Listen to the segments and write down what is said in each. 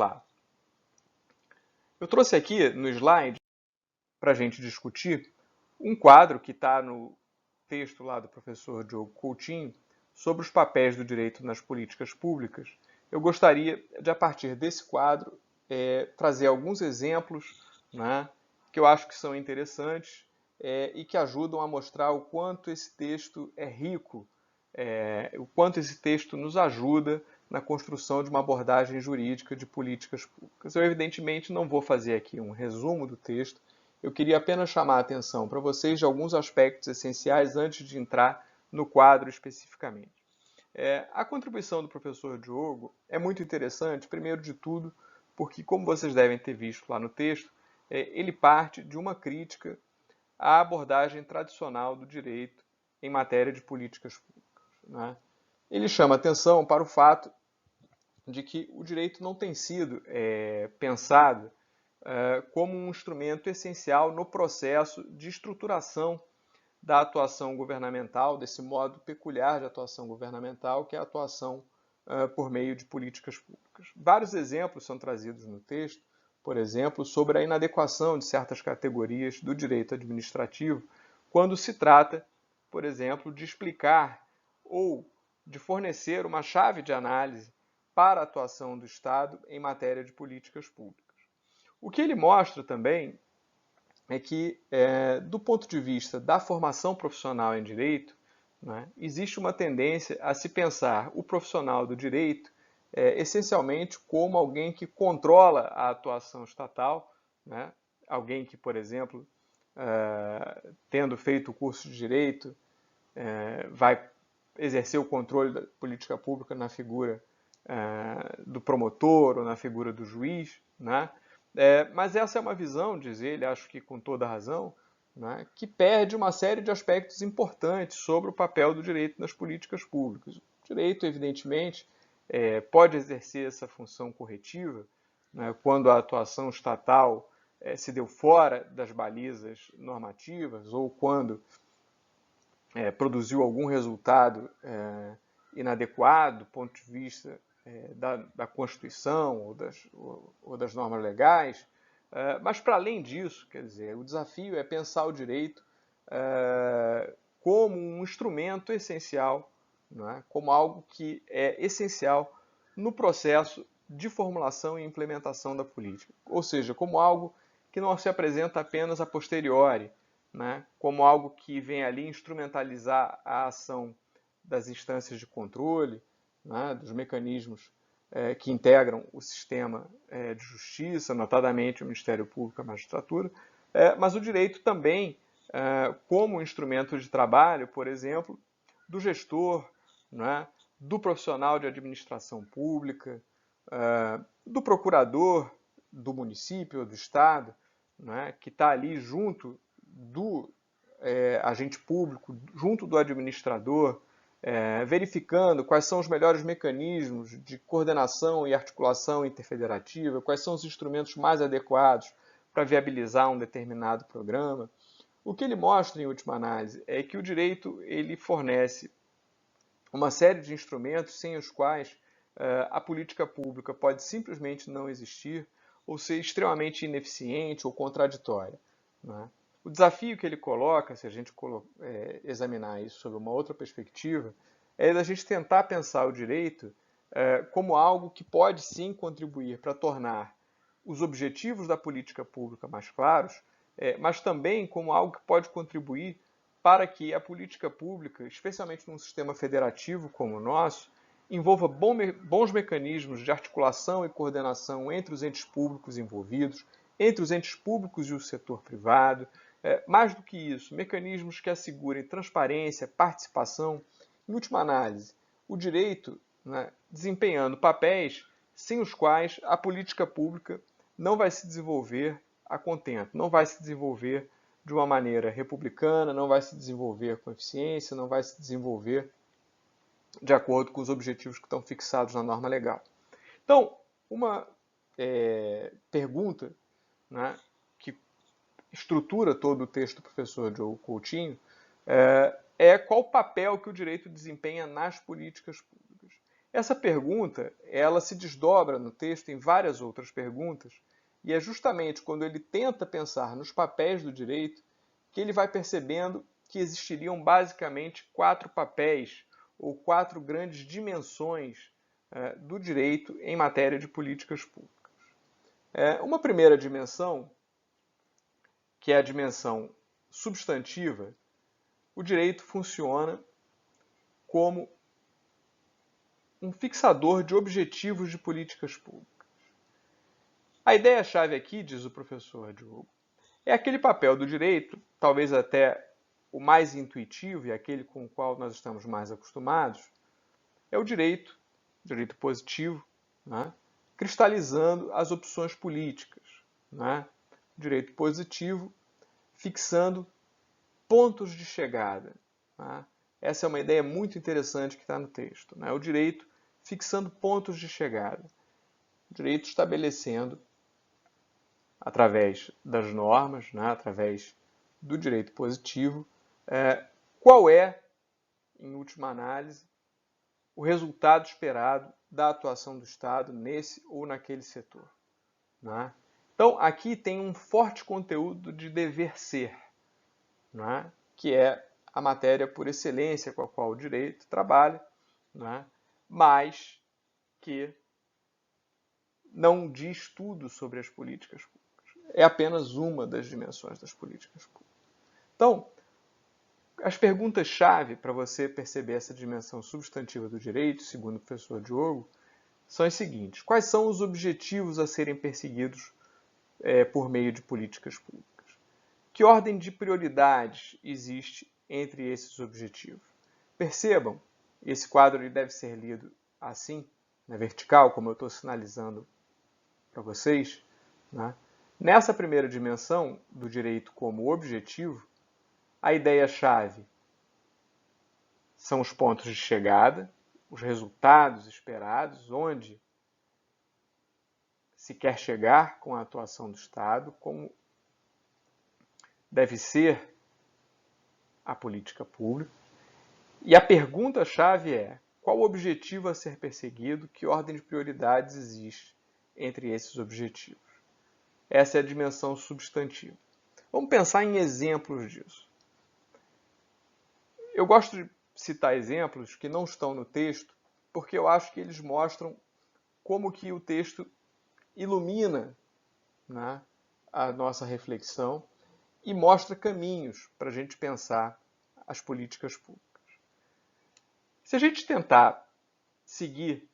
lá. Eu trouxe aqui no slide, para a gente discutir, um quadro que está no texto lá do professor Diogo Coutinho sobre os papéis do direito nas políticas públicas. Eu gostaria de, a partir desse quadro, trazer alguns exemplos, né, que eu acho que são interessantes e que ajudam a mostrar o quanto esse texto é rico, o quanto esse texto nos ajuda na construção de uma abordagem jurídica de políticas públicas. Eu, evidentemente, não vou fazer aqui um resumo do texto, eu queria apenas chamar a atenção para vocês de alguns aspectos essenciais antes de entrar no quadro especificamente. A contribuição do professor Diogo é muito interessante, primeiro de tudo, porque, como vocês devem ter visto lá no texto, ele parte de uma crítica à abordagem tradicional do direito em matéria de políticas públicas, né? Ele chama atenção para o fato de que o direito não tem sido pensado como um instrumento essencial no processo de estruturação da atuação governamental, desse modo peculiar de atuação governamental, que é a atuação por meio de políticas públicas. Vários exemplos são trazidos no texto, por exemplo, sobre a inadequação de certas categorias do direito administrativo, quando se trata, por exemplo, de explicar ou de fornecer uma chave de análise para a atuação do Estado em matéria de políticas públicas. O que ele mostra também é que, do ponto de vista da formação profissional em direito, né, existe uma tendência a se pensar o profissional do direito essencialmente como alguém que controla a atuação estatal, né, alguém que, por exemplo, tendo feito o curso de direito, vai exercer o controle da política pública na figura do promotor ou na figura do juiz, né? Mas essa é uma visão, diz ele, acho que com toda razão, né, que perde uma série de aspectos importantes sobre o papel do direito nas políticas públicas. O direito, evidentemente, pode exercer essa função corretiva, né, quando a atuação estatal se deu fora das balizas normativas ou quando produziu algum resultado inadequado do ponto de vista da Constituição ou das normas legais, mas para além disso, quer dizer, o desafio é pensar o direito como um instrumento essencial, não é? Como algo que é essencial no processo de formulação e implementação da política, ou seja, como algo que não se apresenta apenas a posteriori, né? Como algo que vem ali instrumentalizar a ação das instâncias de controle, né? Dos mecanismos que integram o sistema de justiça, notadamente o Ministério Público e a magistratura, mas o direito também como instrumento de trabalho, por exemplo, do gestor, né? Do profissional de administração pública, do procurador do município ou do estado, né? Que está ali junto do agente público, junto do administrador, verificando quais são os melhores mecanismos de coordenação e articulação interfederativa, quais são os instrumentos mais adequados para viabilizar um determinado programa. O que ele mostra, em última análise, é que o direito ele fornece uma série de instrumentos sem os quais a política pública pode simplesmente não existir ou ser extremamente ineficiente ou contraditória, né? O desafio que ele coloca, se a gente examinar isso sob uma outra perspectiva, é da gente tentar pensar o direito como algo que pode sim contribuir para tornar os objetivos da política pública mais claros, mas também como algo que pode contribuir para que a política pública, especialmente num sistema federativo como o nosso, envolva bons mecanismos de articulação e coordenação entre os entes públicos envolvidos, entre os entes públicos e o setor privado. Mais do que isso, mecanismos que assegurem transparência, participação. Em última análise, o direito, né, desempenhando papéis sem os quais a política pública não vai se desenvolver a contento, não vai se desenvolver de uma maneira republicana, não vai se desenvolver com eficiência, não vai se desenvolver de acordo com os objetivos que estão fixados na norma legal. Então, uma pergunta, né, que estrutura todo o texto do professor Diogo Coutinho qual o papel que o direito desempenha nas políticas públicas. Essa pergunta, ela se desdobra no texto em várias outras perguntas, e é justamente quando ele tenta pensar nos papéis do direito que ele vai percebendo que existiriam basicamente 4 papéis ou 4 grandes dimensões do direito em matéria de políticas públicas. Uma primeira dimensão, que é a dimensão substantiva, o direito funciona como um fixador de objetivos de políticas públicas. A ideia-chave aqui, diz o professor Diogo, é aquele papel do direito, talvez até o mais intuitivo e aquele com o qual nós estamos mais acostumados, é o direito positivo, né? Cristalizando as opções políticas. Né? O direito positivo fixando pontos de chegada. Né? Essa é uma ideia muito interessante que está no texto. Né? O direito fixando pontos de chegada. O direito estabelecendo, através das normas, né? Através do direito positivo, qual é, em última análise, o resultado esperado da atuação do Estado nesse ou naquele setor. Né? Então, aqui tem um forte conteúdo de dever ser, né? Que é a matéria por excelência com a qual o direito trabalha, né? Mas que não diz tudo sobre as políticas públicas. É apenas uma das dimensões das políticas públicas. Então, as perguntas-chave para você perceber essa dimensão substantiva do direito, segundo o professor Diogo, são as seguintes. Quais são os objetivos a serem perseguidos por meio de políticas públicas? Que ordem de prioridades existe entre esses objetivos? Percebam, esse quadro ele deve ser lido assim, na vertical, como eu estou sinalizando para vocês. Né? Nessa primeira dimensão do direito como objetivo, a ideia-chave são os pontos de chegada, os resultados esperados, onde se quer chegar com a atuação do Estado, como deve ser a política pública. E a pergunta-chave é: qual o objetivo a ser perseguido? Que ordem de prioridades existe entre esses objetivos? Essa é a dimensão substantiva. Vamos pensar em exemplos disso. Eu gosto de citar exemplos que não estão no texto, porque eu acho que eles mostram como que o texto ilumina, né, a nossa reflexão e mostra caminhos para a gente pensar as políticas públicas. Se a gente tentar seguir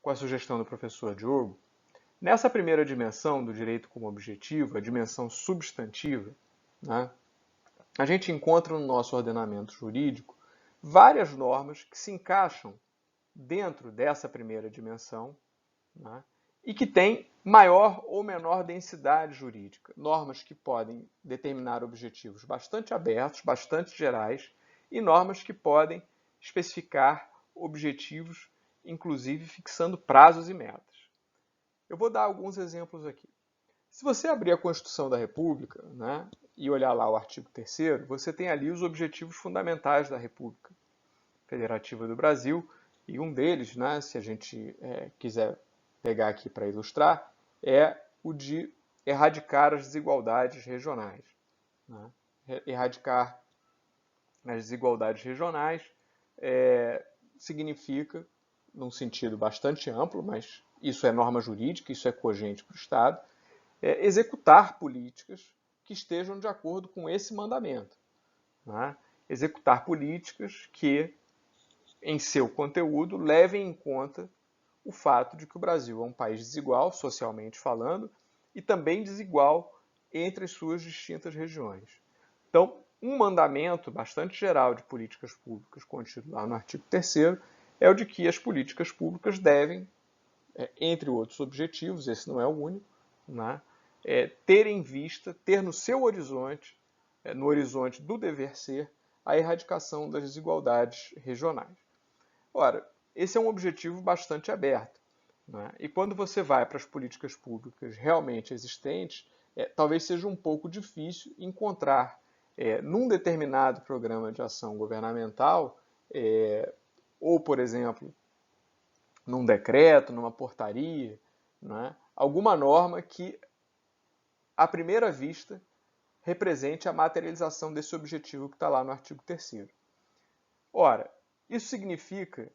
com a sugestão do professor Diogo, nessa primeira dimensão do direito como objetivo, a dimensão substantiva, né, a gente encontra no nosso ordenamento jurídico várias normas que se encaixam dentro dessa primeira dimensão, né, e que têm maior ou menor densidade jurídica. Normas que podem determinar objetivos bastante abertos, bastante gerais, e normas que podem especificar objetivos, inclusive fixando prazos e metas. Eu vou dar alguns exemplos aqui. Se você abrir a Constituição da República, né, e olhar lá o artigo 3º, você tem ali os objetivos fundamentais da República Federativa do Brasil, e um deles, né, se a gente quiser pegar aqui para ilustrar, é o de erradicar as desigualdades regionais. Né? Erradicar as desigualdades regionais significa, num sentido bastante amplo, mas isso é norma jurídica, isso é cogente para o Estado, executar políticas que estejam de acordo com esse mandamento. Né? Executar políticas que, em seu conteúdo, levem em conta o fato de que o Brasil é um país desigual, socialmente falando, e também desigual entre as suas distintas regiões. Então, um mandamento bastante geral de políticas públicas contido lá no artigo 3º é o de que as políticas públicas devem, entre outros objetivos, esse não é o único, né, ter em vista, ter no seu horizonte, no horizonte do dever ser, a erradicação das desigualdades regionais. Ora, esse é um objetivo bastante aberto. Né? E quando você vai para as políticas públicas realmente existentes, talvez seja um pouco difícil encontrar, num determinado programa de ação governamental, ou, por exemplo, num decreto, numa portaria, né? Alguma norma que, à primeira vista, represente a materialização desse objetivo que está lá no artigo 3º. Ora, isso significa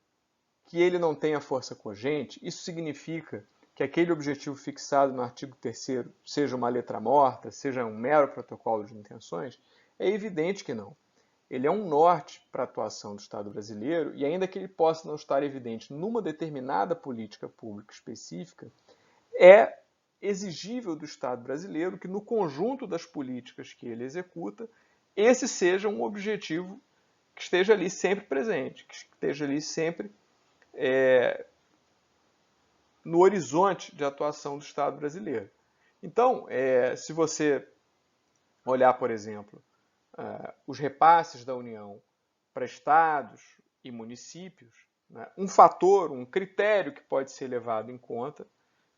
que ele não tenha força cogente? Isso significa que aquele objetivo fixado no artigo 3º seja uma letra morta, seja um mero protocolo de intenções? É evidente que não. Ele é um norte para a atuação do Estado brasileiro e, ainda que ele possa não estar evidente numa determinada política pública específica, é exigível do Estado brasileiro que, no conjunto das políticas que ele executa, esse seja um objetivo que esteja ali sempre presente, que esteja ali sempre no horizonte de atuação do Estado brasileiro. Então, se você olhar, por exemplo, os repasses da União para estados e municípios, né, um fator, um critério que pode ser levado em conta,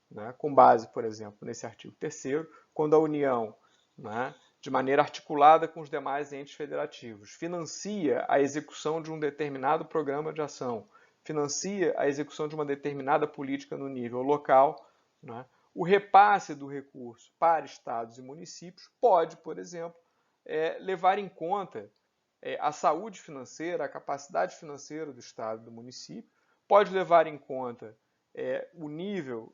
né, com base, por exemplo, nesse artigo 3º, quando a União, né, de maneira articulada com os demais entes federativos, financia a execução de um determinado programa de ação, financia a execução de uma determinada política no nível local, né, o repasse do recurso para estados e municípios pode, por exemplo, levar em conta a saúde financeira, a capacidade financeira do estado e do município, pode levar em conta o nível,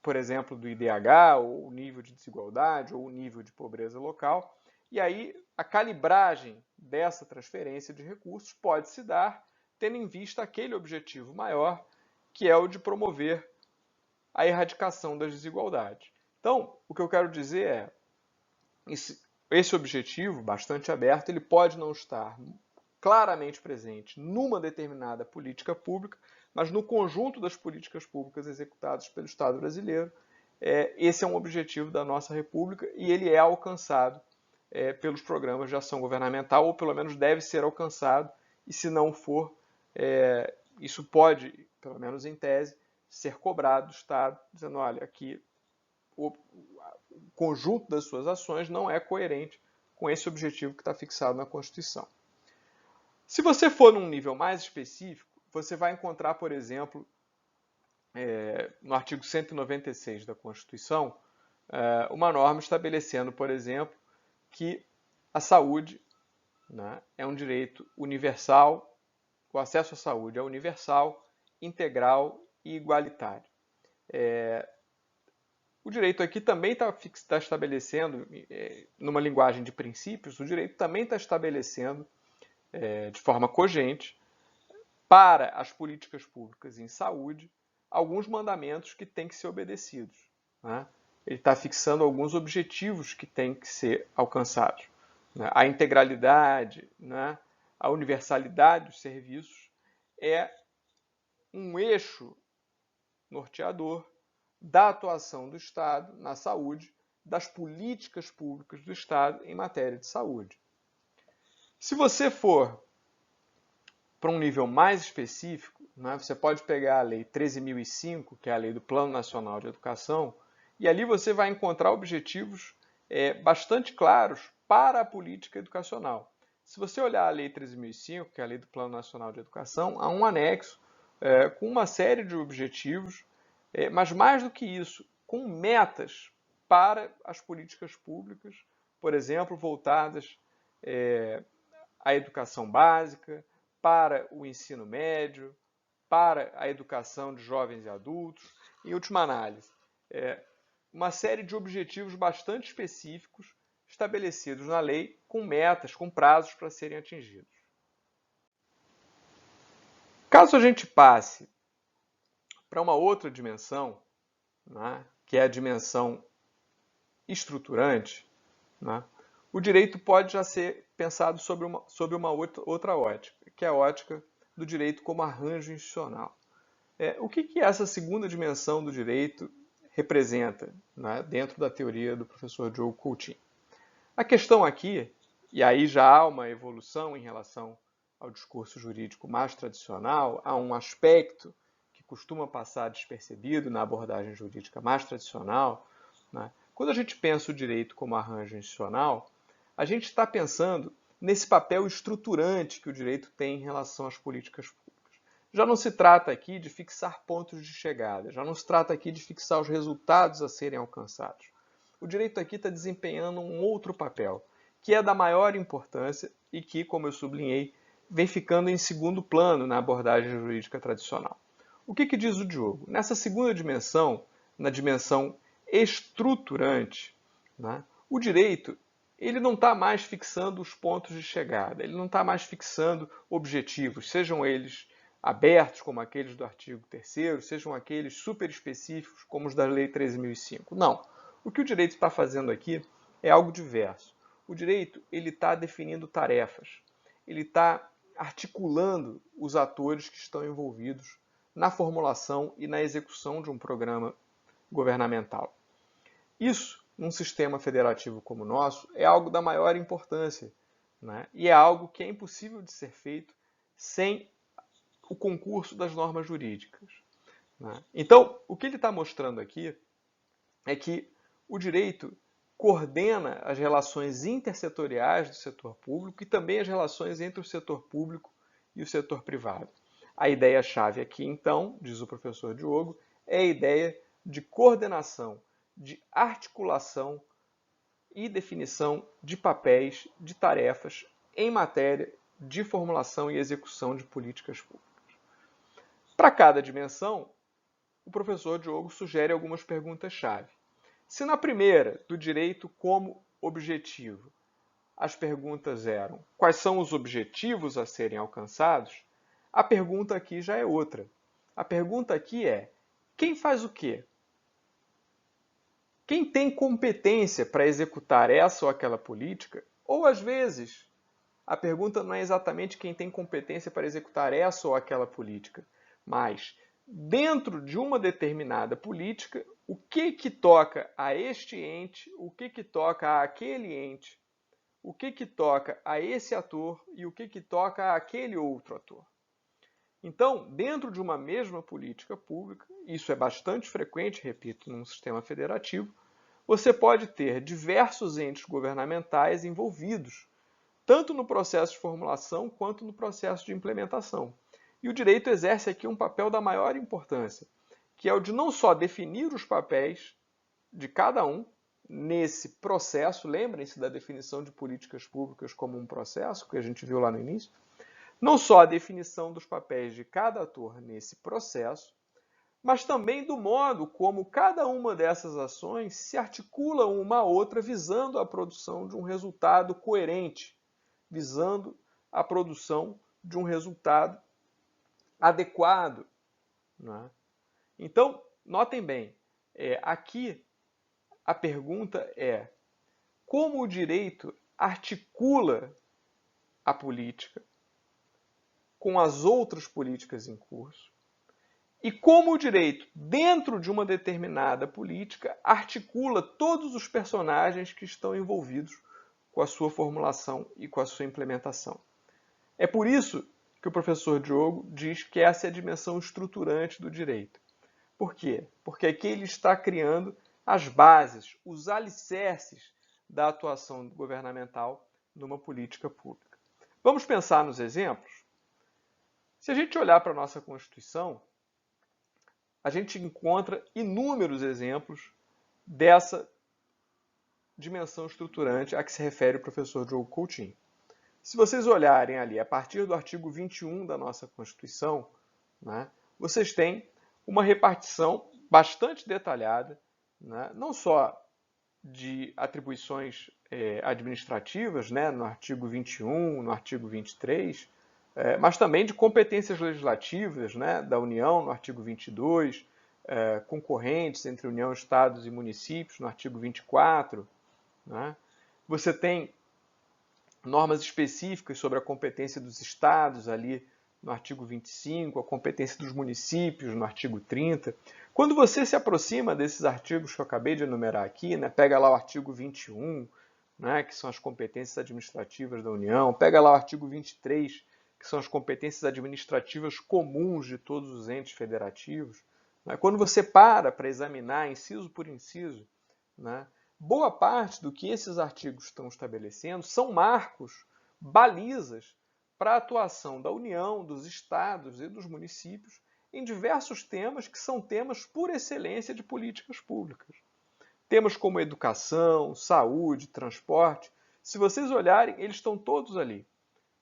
por exemplo, do IDH, ou o nível de desigualdade, ou o nível de pobreza local. E aí a calibragem dessa transferência de recursos pode se dar tendo em vista aquele objetivo maior, que é o de promover a erradicação das desigualdades. Então, o que eu quero dizer é, esse objetivo, bastante aberto, ele pode não estar claramente presente numa determinada política pública, mas no conjunto das políticas públicas executadas pelo Estado brasileiro, esse é um objetivo da nossa República e ele é alcançado pelos programas de ação governamental, ou pelo menos deve ser alcançado, e se não for, isso pode, pelo menos em tese, ser cobrado do Estado, dizendo, olha, aqui o conjunto das suas ações não é coerente com esse objetivo que está fixado na Constituição. Se você for num nível mais específico, você vai encontrar, por exemplo, no artigo 196 da Constituição, uma norma estabelecendo, por exemplo, que a saúde, né, é um direito universal, o acesso à saúde é universal, integral e igualitário. O direito aqui também está estabelecendo, numa linguagem de princípios, o direito também está estabelecendo, de forma cogente, para as políticas públicas em saúde, alguns mandamentos que têm que ser obedecidos, né? Ele está fixando alguns objetivos que têm que ser alcançados, né? A integralidade, né? A universalidade dos serviços é um eixo norteador da atuação do Estado na saúde, das políticas públicas do Estado em matéria de saúde. Se você for para um nível mais específico, né, você pode pegar a Lei 13.005, que é a Lei do Plano Nacional de Educação, e ali você vai encontrar objetivos bastante claros para a política educacional. Se você olhar a Lei 13.005, que é a Lei do Plano Nacional de Educação, há um anexo com uma série de objetivos, mas mais do que isso, com metas para as políticas públicas, por exemplo, voltadas à educação básica, para o ensino médio, para a educação de jovens e adultos. Em última análise, uma série de objetivos bastante específicos estabelecidos na lei, com metas, com prazos para serem atingidos. Caso a gente passe para uma outra dimensão, né, que é a dimensão estruturante, né, o direito pode já ser pensado sob uma outra ótica, que é a ótica do direito como arranjo institucional. O que essa segunda dimensão do direito representa, né, dentro da teoria do professor Diogo Coutinho? A questão aqui, e aí já há uma evolução em relação ao discurso jurídico mais tradicional, há um aspecto que costuma passar despercebido na abordagem jurídica mais tradicional, né? Quando a gente pensa o direito como arranjo institucional, a gente está pensando nesse papel estruturante que o direito tem em relação às políticas públicas. Já não se trata aqui de fixar pontos de chegada, já não se trata aqui de fixar os resultados a serem alcançados. O direito aqui está desempenhando um outro papel, que é da maior importância e que, como eu sublinhei, vem ficando em segundo plano na abordagem jurídica tradicional. O que diz o Diogo? Nessa segunda dimensão, na dimensão estruturante, né, o direito ele não está mais fixando os pontos de chegada, ele não está mais fixando objetivos, sejam eles abertos, como aqueles do artigo 3º, sejam aqueles super específicos, como os da Lei 13.005. Não. O que o direito está fazendo aqui é algo diverso. O direito ele está definindo tarefas, ele está articulando os atores que estão envolvidos na formulação e na execução de um programa governamental. Isso, num sistema federativo como o nosso, é algo da maior importância, né? E é algo que é impossível de ser feito sem o concurso das normas jurídicas, né? Então, o que ele está mostrando aqui é que o direito coordena as relações intersetoriais do setor público e também as relações entre o setor público e o setor privado. A ideia-chave aqui, então, diz o professor Diogo, é a ideia de coordenação, de articulação e definição de papéis, de tarefas em matéria de formulação e execução de políticas públicas. Para cada dimensão, o professor Diogo sugere algumas perguntas-chave. Se na primeira, do direito como objetivo, as perguntas eram quais são os objetivos a serem alcançados, a pergunta aqui já é outra. A pergunta aqui é quem faz o quê? Quem tem competência para executar essa ou aquela política? Ou, às vezes, a pergunta não é exatamente quem tem competência para executar essa ou aquela política, mas, dentro de uma determinada política, o que toca a este ente, o que toca àquele ente, o que toca a esse ator e o que toca àquele outro ator. Então, dentro de uma mesma política pública, isso é bastante frequente, repito, num sistema federativo, você pode ter diversos entes governamentais envolvidos, tanto no processo de formulação quanto no processo de implementação. E o direito exerce aqui um papel da maior importância, que é o de não só definir os papéis de cada um nesse processo, lembrem-se da definição de políticas públicas como um processo, que a gente viu lá no início, não só a definição dos papéis de cada ator nesse processo, mas também do modo como cada uma dessas ações se articula uma à outra visando a produção de um resultado coerente, visando a produção de um resultado adequado, né? Então, notem bem, aqui a pergunta é como o direito articula a política com as outras políticas em curso e como o direito, dentro de uma determinada política, articula todos os personagens que estão envolvidos com a sua formulação e com a sua implementação. É por isso que o professor Diogo diz que essa é a dimensão estruturante do direito. Por quê? Porque aqui ele está criando as bases, os alicerces da atuação governamental numa política pública. Vamos pensar nos exemplos? Se a gente olhar para a nossa Constituição, a gente encontra inúmeros exemplos dessa dimensão estruturante a que se refere o professor Diogo Coutinho. Se vocês olharem ali, a partir do artigo 21 da nossa Constituição, né, vocês têm uma repartição bastante detalhada, né, não só de atribuições administrativas, né, no artigo 21, no artigo 23, mas também de competências legislativas, né, da União, no artigo 22, concorrentes entre União, Estados e municípios, no artigo 24. Né? Você tem normas específicas sobre a competência dos estados, ali no artigo 25, a competência dos municípios, no artigo 30. Quando você se aproxima desses artigos que eu acabei de enumerar aqui, né, pega lá o artigo 21, né, que são as competências administrativas da União, pega lá o artigo 23, que são as competências administrativas comuns de todos os entes federativos. Né? Quando você para examinar inciso por inciso, né, boa parte do que esses artigos estão estabelecendo são marcos, balizas, para a atuação da União, dos estados e dos municípios em diversos temas que são temas por excelência de políticas públicas. Temas como educação, saúde, transporte, se vocês olharem, eles estão todos ali,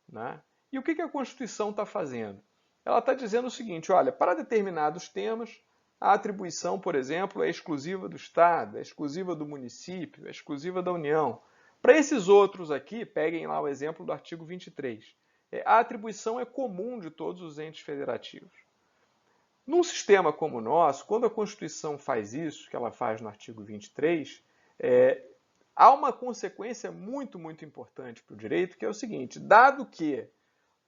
né? E o que a Constituição está fazendo? Ela está dizendo o seguinte, olha, para determinados temas, a atribuição, por exemplo, é exclusiva do Estado, é exclusiva do município, é exclusiva da União. Para esses outros aqui, peguem lá o exemplo do artigo 23. A atribuição é comum de todos os entes federativos. Num sistema como o nosso, quando a Constituição faz isso, que ela faz no artigo 23, há uma consequência muito importante para o direito, que é o seguinte, dado que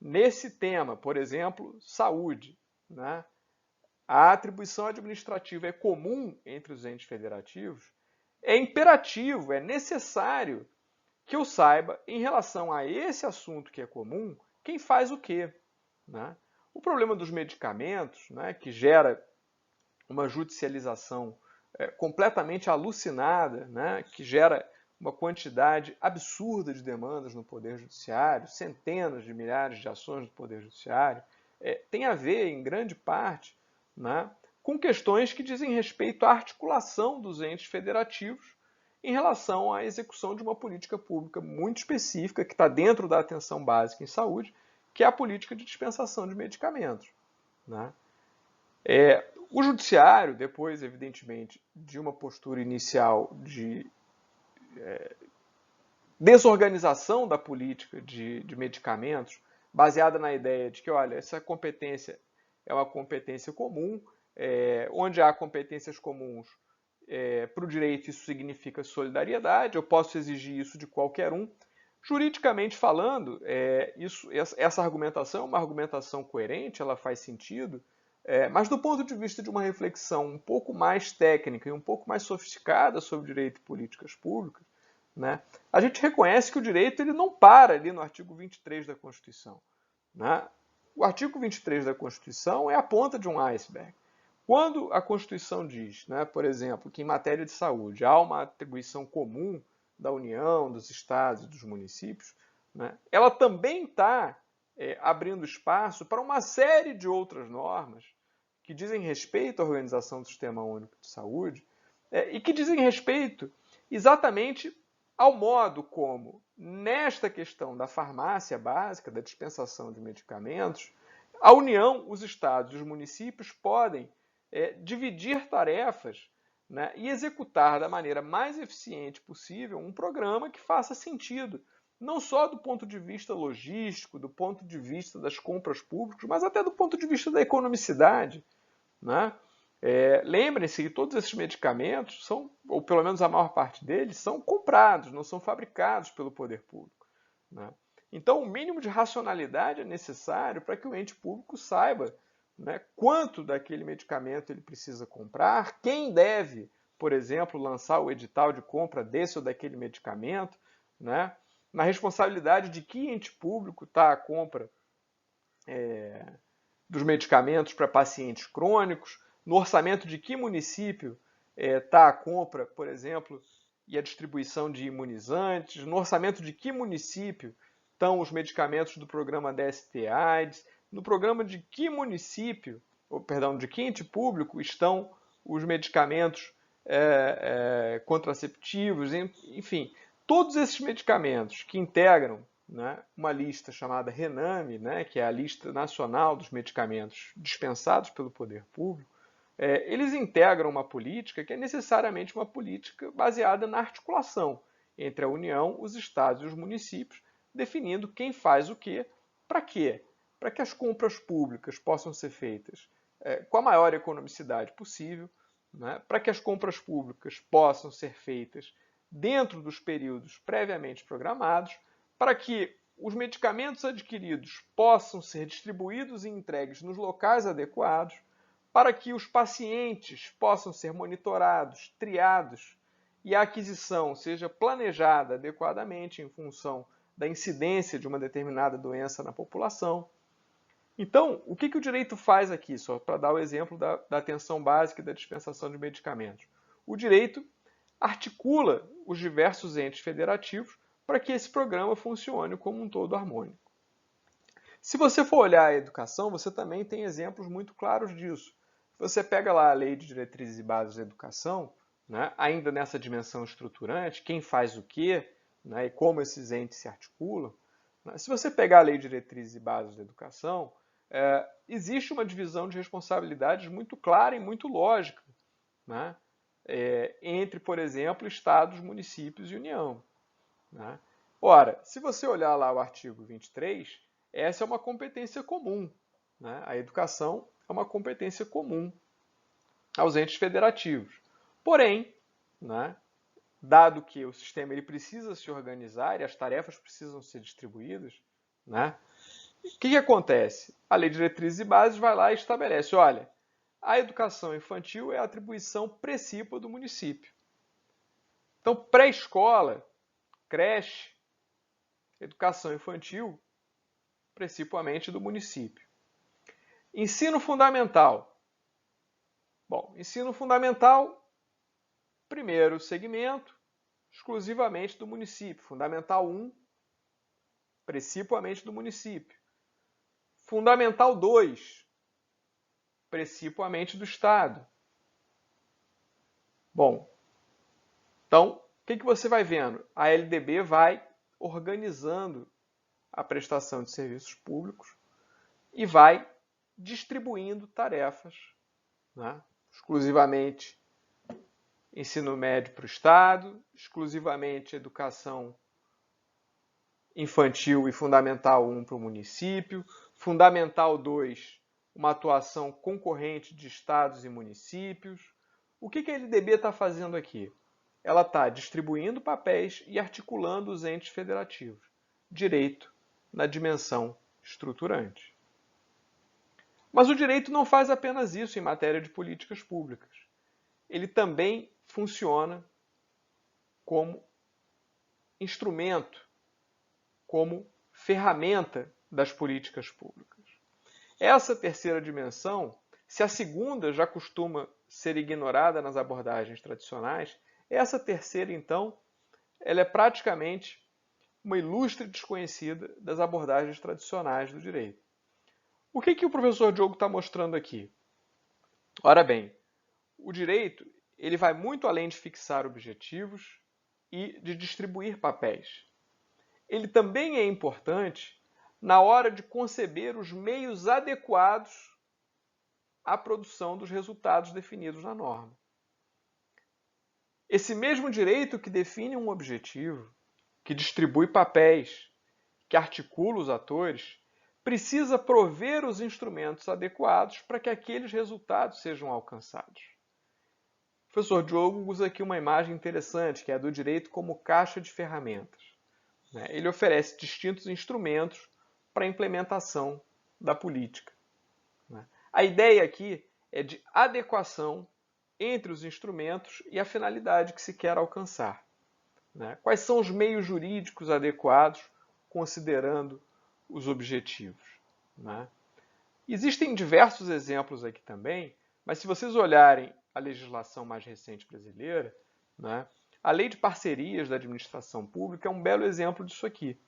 nesse tema, por exemplo, saúde, né, a atribuição administrativa é comum entre os entes federativos, é imperativo, é necessário que eu saiba, em relação a esse assunto que é comum, quem faz o quê, né? O problema dos medicamentos, né, que gera uma judicialização completamente alucinada, né, que gera uma quantidade absurda de demandas no Poder Judiciário, centenas de milhares de ações no Poder Judiciário, tem a ver, em grande parte, né, com questões que dizem respeito à articulação dos entes federativos em relação à execução de uma política pública muito específica, que está dentro da atenção básica em saúde, que é a política de dispensação de medicamentos, né? O judiciário, depois, evidentemente, de uma postura inicial de desorganização da política de medicamentos, baseada na ideia de que, olha, essa competência é uma competência comum, onde há competências comuns para o direito, isso significa solidariedade, eu posso exigir isso de qualquer um. Juridicamente falando, essa argumentação é uma argumentação coerente, ela faz sentido, mas do ponto de vista de uma reflexão um pouco mais técnica e um pouco mais sofisticada sobre direito e políticas públicas, né, a gente reconhece que o direito ele não para ali no artigo 23 da Constituição, né? O artigo 23 da Constituição é a ponta de um iceberg. Quando a Constituição diz, né, por exemplo, que em matéria de saúde há uma atribuição comum da União, dos estados e dos municípios, né, ela também está abrindo espaço para uma série de outras normas que dizem respeito à organização do Sistema Único de Saúde e que dizem respeito exatamente ao modo como, nesta questão da farmácia básica, da dispensação de medicamentos, a União, os estados e os municípios podem dividir tarefas, né, e executar da maneira mais eficiente possível um programa que faça sentido, não só do ponto de vista logístico, do ponto de vista das compras públicas, mas até do ponto de vista da economicidade, né? Lembrem-se que todos esses medicamentos são, ou pelo menos a maior parte deles, são comprados, não são fabricados pelo poder público, né? Então, o mínimo de racionalidade é necessário para que o ente público saiba, né, quanto daquele medicamento ele precisa comprar, quem deve, por exemplo, lançar o edital de compra desse ou daquele medicamento, né, na responsabilidade de que ente público está a compra dos medicamentos para pacientes crônicos, no orçamento de que município está a compra, por exemplo, e a distribuição de imunizantes, no orçamento de que município estão os medicamentos do programa DST-AIDS, no programa de que município, de que ente público estão os medicamentos contraceptivos, enfim, todos esses medicamentos que integram, né, uma lista chamada RENAME, né, que é a lista nacional dos medicamentos dispensados pelo poder público, eles integram uma política que é necessariamente uma política baseada na articulação entre a União, os estados e os municípios, definindo quem faz o quê, para quê? Para que as compras públicas possam ser feitas com a maior economicidade possível, né, para que as compras públicas possam ser feitas dentro dos períodos previamente programados, para que os medicamentos adquiridos possam ser distribuídos e entregues nos locais adequados, para que os pacientes possam ser monitorados, triados e a aquisição seja planejada adequadamente em função da incidência de uma determinada doença na população. Então, o que o direito faz aqui, só para dar o exemplo da atenção básica e da dispensação de medicamentos? O direito articula os diversos entes federativos para que esse programa funcione como um todo harmônico. Se você for olhar a educação, você também tem exemplos muito claros disso. Você pega lá a Lei de Diretrizes e Bases da Educação, né, ainda nessa dimensão estruturante, quem faz o quê, né, e como esses entes se articulam. Né? Se você pegar a Lei de Diretrizes e Bases da Educação, existe uma divisão de responsabilidades muito clara e muito lógica, né, entre, por exemplo, estados, municípios e União. Né? Ora, se você olhar lá o artigo 23, essa é uma competência comum. Né? A educação é uma competência comum aos entes federativos. Porém, né, dado que o sistema ele precisa se organizar e as tarefas precisam ser distribuídas, né, o que acontece? A Lei de Diretrizes e Bases vai lá e estabelece, olha, a educação infantil é a atribuição precípua do município. Então, pré-escola, creche, educação infantil, principalmente do município. Ensino fundamental. Bom, ensino fundamental, primeiro segmento, exclusivamente do município. Fundamental 1, principalmente do município. Fundamental 2, principalmente do Estado. Bom, então, o que você vai vendo? A LDB vai organizando a prestação de serviços públicos e vai distribuindo tarefas, né? Exclusivamente ensino médio para o Estado, exclusivamente educação infantil e fundamental 1 para o município, fundamental 2, uma atuação concorrente de estados e municípios. O que a LDB está fazendo aqui? Ela está distribuindo papéis e articulando os entes federativos. Direito na dimensão estruturante. Mas o direito não faz apenas isso em matéria de políticas públicas. Ele também funciona como instrumento, como ferramenta das políticas públicas. Essa terceira dimensão, se a segunda já costuma ser ignorada nas abordagens tradicionais, essa terceira, então, ela é praticamente uma ilustre desconhecida das abordagens tradicionais do direito. O que o professor Diogo está mostrando aqui? Ora bem, o direito ele vai muito além de fixar objetivos e de distribuir papéis. Ele também é importante na hora de conceber os meios adequados à produção dos resultados definidos na norma. Esse mesmo direito que define um objetivo, que distribui papéis, que articula os atores, precisa prover os instrumentos adequados para que aqueles resultados sejam alcançados. O professor Diogo usa aqui uma imagem interessante, que é a do direito como caixa de ferramentas. Ele oferece distintos instrumentos para a implementação da política. A ideia aqui é de adequação entre os instrumentos e a finalidade que se quer alcançar. Quais são os meios jurídicos adequados, considerando os objetivos? Existem diversos exemplos aqui também, mas se vocês olharem a legislação mais recente brasileira, a Lei de Parcerias da Administração Pública é um belo exemplo disso aqui.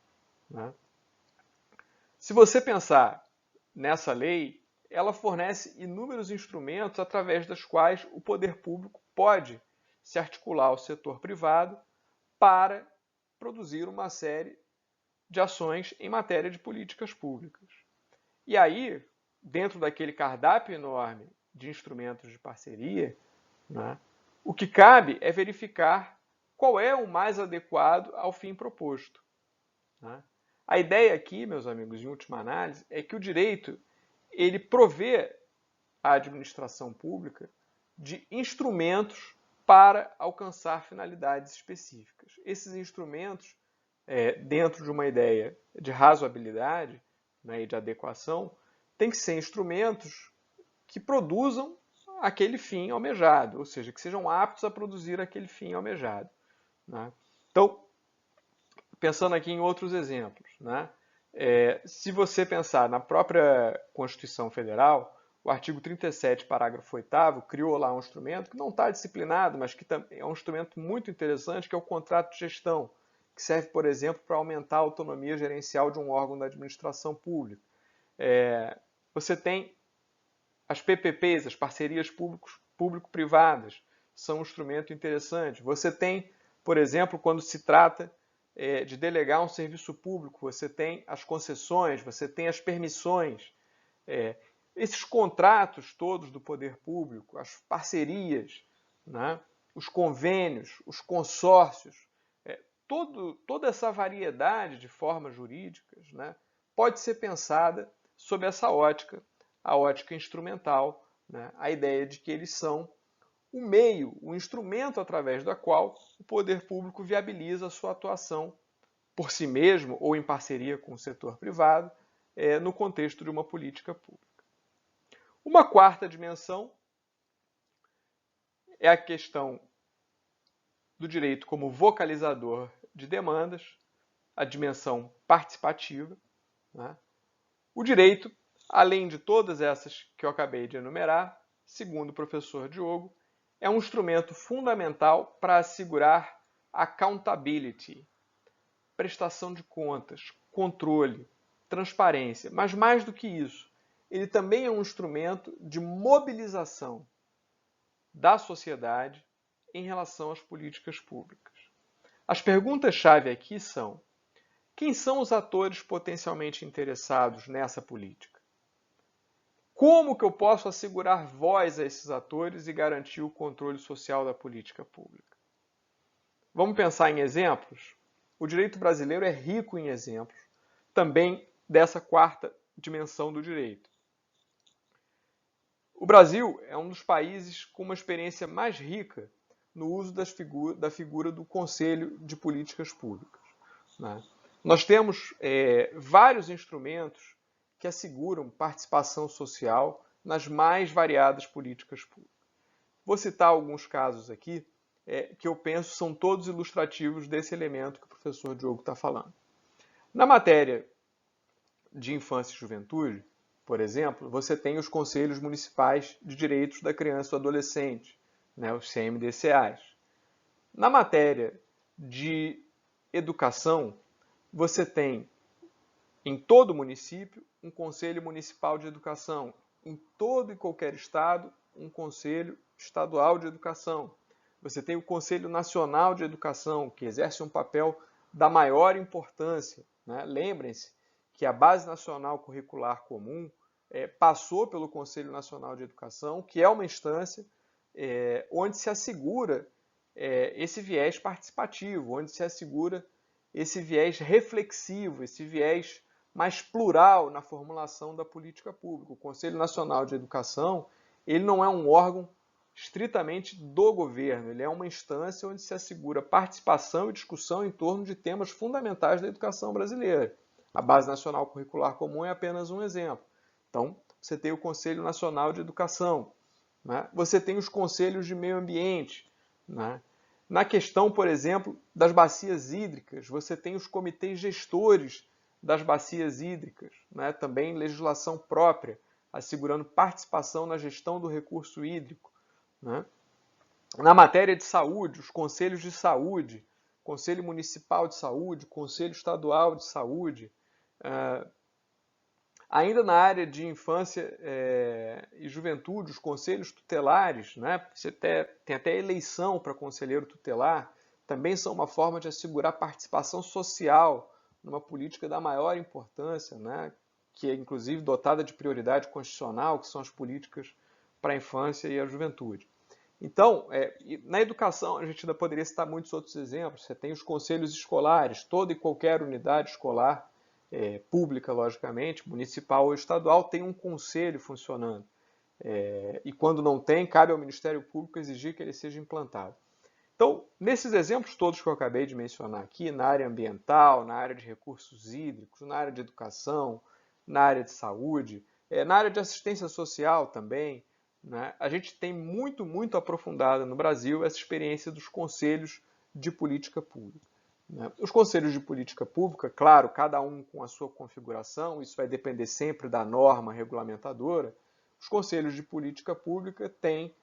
Se você pensar nessa lei, ela fornece inúmeros instrumentos através dos quais o poder público pode se articular ao setor privado para produzir uma série de ações em matéria de políticas públicas. E aí, dentro daquele cardápio enorme de instrumentos de parceria, o que cabe é verificar qual é o mais adequado ao fim proposto. A ideia aqui, meus amigos, em última análise, é que o direito ele provê a administração pública de instrumentos para alcançar finalidades específicas. Esses instrumentos, dentro de uma ideia de razoabilidade e de adequação, têm que ser instrumentos que produzam aquele fim almejado, ou seja, que sejam aptos a produzir aquele fim almejado. Então, pensando aqui em outros exemplos, se você pensar na própria Constituição Federal, o artigo 37, parágrafo 8º, criou lá um instrumento que não está disciplinado, mas que é um instrumento muito interessante, que é o contrato de gestão, que serve, por exemplo, para aumentar a autonomia gerencial de um órgão da administração pública. Você tem as PPPs, as parcerias público-privadas, são um instrumento interessante. Você tem, por exemplo, quando se trata de delegar um serviço público, você tem as concessões, você tem as permissões, esses contratos todos do poder público, as parcerias, né, os convênios, os consórcios, toda essa variedade de formas jurídicas, né, pode ser pensada sob essa ótica, a ótica instrumental, né, a ideia de que eles são o meio, o instrumento através do qual o poder público viabiliza a sua atuação por si mesmo ou em parceria com o setor privado, no contexto de uma política pública. Uma quarta dimensão é a questão do direito como vocalizador de demandas, a dimensão participativa, né? O direito, além de todas essas que eu acabei de enumerar, segundo o professor Diogo, é um instrumento fundamental para assegurar accountability, prestação de contas, controle, transparência, mas mais do que isso, ele também é um instrumento de mobilização da sociedade em relação às políticas públicas. As perguntas-chave aqui são: quem são os atores potencialmente interessados nessa política? Como que eu posso assegurar voz a esses atores e garantir o controle social da política pública? Vamos pensar em exemplos? O direito brasileiro é rico em exemplos, também dessa quarta dimensão do direito. O Brasil é um dos países com uma experiência mais rica no uso da figura do Conselho de Políticas Públicas, né? Nós temos vários instrumentos que asseguram participação social nas mais variadas políticas públicas. Vou citar alguns casos aqui que eu penso são todos ilustrativos desse elemento que o professor Diogo está falando. Na matéria de infância e juventude, por exemplo, você tem os Conselhos Municipais de Direitos da Criança e do Adolescente, né, os CMDCAs. Na matéria de educação, você tem em todo município um Conselho Municipal de Educação, em todo e qualquer estado um Conselho Estadual de Educação. Você tem o Conselho Nacional de Educação, que exerce um papel da maior importância, né? Lembrem-se que a Base Nacional Curricular Comum passou pelo Conselho Nacional de Educação, que é uma instância onde se assegura esse viés participativo, onde se assegura esse viés reflexivo, esse viés mais plural na formulação da política pública. O Conselho Nacional de Educação, ele não é um órgão estritamente do governo, ele é uma instância onde se assegura participação e discussão em torno de temas fundamentais da educação brasileira. A Base Nacional Curricular Comum é apenas um exemplo. Então, você tem o Conselho Nacional de Educação, né? Você tem os conselhos de meio ambiente, né? Na questão, por exemplo, das bacias hídricas, você tem os comitês gestores das bacias hídricas, né? Também legislação própria, assegurando participação na gestão do recurso hídrico, né? Na matéria de saúde, os conselhos de saúde, Conselho Municipal de Saúde, Conselho Estadual de Saúde. Ainda na área de infância e juventude, os conselhos tutelares, né? Você tem até eleição para conselheiro tutelar, também são uma forma de assegurar participação social numa política da maior importância, né? Que é inclusive dotada de prioridade constitucional, que são as políticas para a infância e a juventude. Então, na educação, a gente ainda poderia citar muitos outros exemplos. Você tem os conselhos escolares, toda e qualquer unidade escolar, pública, logicamente, municipal ou estadual, tem um conselho funcionando. E quando não tem, cabe ao Ministério Público exigir que ele seja implantado. Então, nesses exemplos todos que eu acabei de mencionar aqui, na área ambiental, na área de recursos hídricos, na área de educação, na área de saúde, na área de assistência social também, né, a gente tem muito aprofundada no Brasil essa experiência dos conselhos de política pública. Os conselhos de política pública, claro, cada um com a sua configuração, isso vai depender sempre da norma regulamentadora. Os conselhos de política pública têm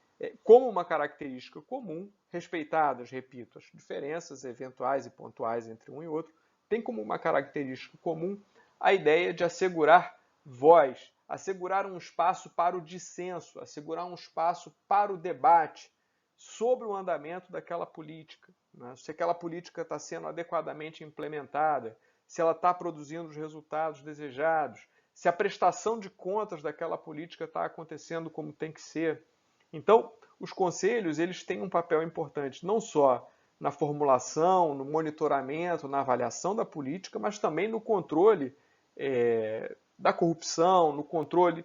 como uma característica comum, respeitadas, repito, as diferenças eventuais e pontuais entre um e outro, tem como uma característica comum a ideia de assegurar voz, assegurar um espaço para o dissenso, assegurar um espaço para o debate sobre o andamento daquela política, né? Se aquela política está sendo adequadamente implementada, se ela está produzindo os resultados desejados, se a prestação de contas daquela política está acontecendo como tem que ser. Então, os conselhos eles têm um papel importante não só na formulação, no monitoramento, na avaliação da política, mas também no controle da corrupção, no controle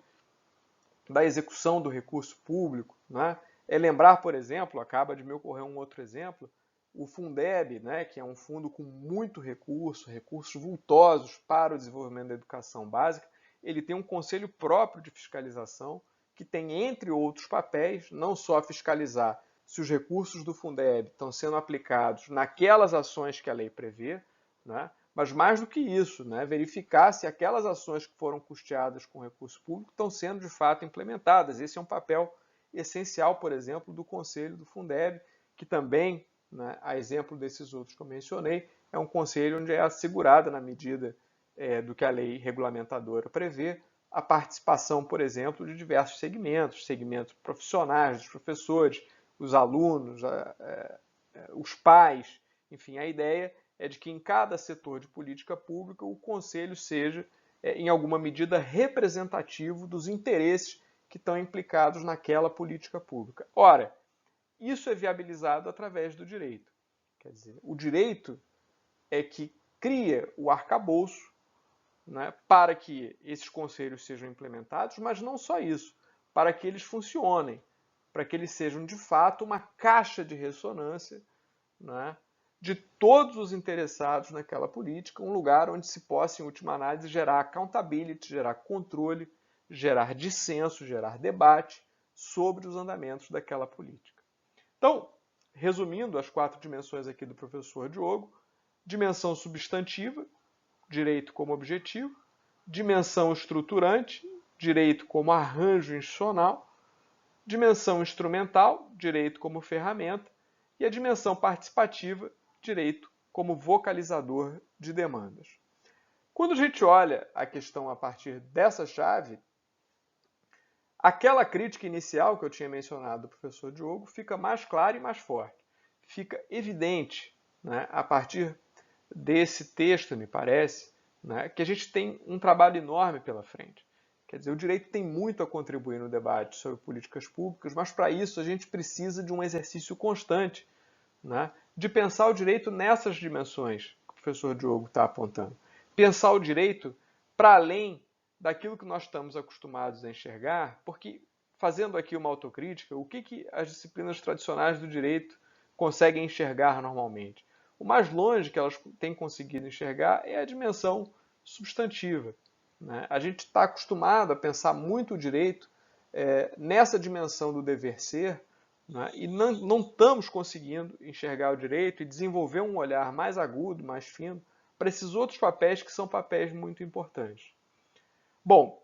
da execução do recurso público. Né? É lembrar, por exemplo, acaba de me ocorrer um outro exemplo, o Fundeb, né, que é um fundo com muito recurso, recursos vultosos para o desenvolvimento da educação básica, ele tem um conselho próprio de fiscalização, que tem, entre outros papéis, não só fiscalizar se os recursos do Fundeb estão sendo aplicados naquelas ações que a lei prevê, né, mas mais do que isso, né, verificar se aquelas ações que foram custeadas com recurso público estão sendo de fato implementadas. Esse é um papel essencial, por exemplo, do Conselho do Fundeb, que também, né, a exemplo desses outros que eu mencionei, é um conselho onde é assegurada, na medida do que a lei regulamentadora prevê, a participação, por exemplo, de diversos segmentos profissionais, dos professores, os alunos, os pais, enfim, a ideia é de que em cada setor de política pública o conselho seja, em alguma medida, representativo dos interesses que estão implicados naquela política pública. Ora, isso é viabilizado através do direito. Quer dizer, o direito é que cria o arcabouço, né, para que esses conselhos sejam implementados, mas não só isso, para que eles funcionem, para que eles sejam de fato uma caixa de ressonância, né, de todos os interessados naquela política, um lugar onde se possa, em última análise, gerar accountability, gerar controle, gerar dissenso, gerar debate sobre os andamentos daquela política. Então, resumindo as 4 dimensões aqui do professor Diogo: dimensão substantiva, direito como objetivo; dimensão estruturante, direito como arranjo institucional; dimensão instrumental, direito como ferramenta; e a dimensão participativa, direito como vocalizador de demandas. Quando a gente olha a questão a partir dessa chave, aquela crítica inicial que eu tinha mencionado do professor Diogo fica mais clara e mais forte. Fica evidente, né, a partir desse texto, me parece, né, que a gente tem um trabalho enorme pela frente. Quer dizer, o direito tem muito a contribuir no debate sobre políticas públicas, mas para isso a gente precisa de um exercício constante, né, de pensar o direito nessas dimensões que o professor Diogo está apontando. Pensar o direito para além daquilo que nós estamos acostumados a enxergar, porque, fazendo aqui uma autocrítica, o que as disciplinas tradicionais do direito conseguem enxergar normalmente? O mais longe que elas têm conseguido enxergar é a dimensão substantiva, né? A gente está acostumado a pensar muito o direito nessa dimensão do dever ser, né? E não estamos conseguindo enxergar o direito e desenvolver um olhar mais agudo, mais fino, para esses outros papéis que são papéis muito importantes. Bom,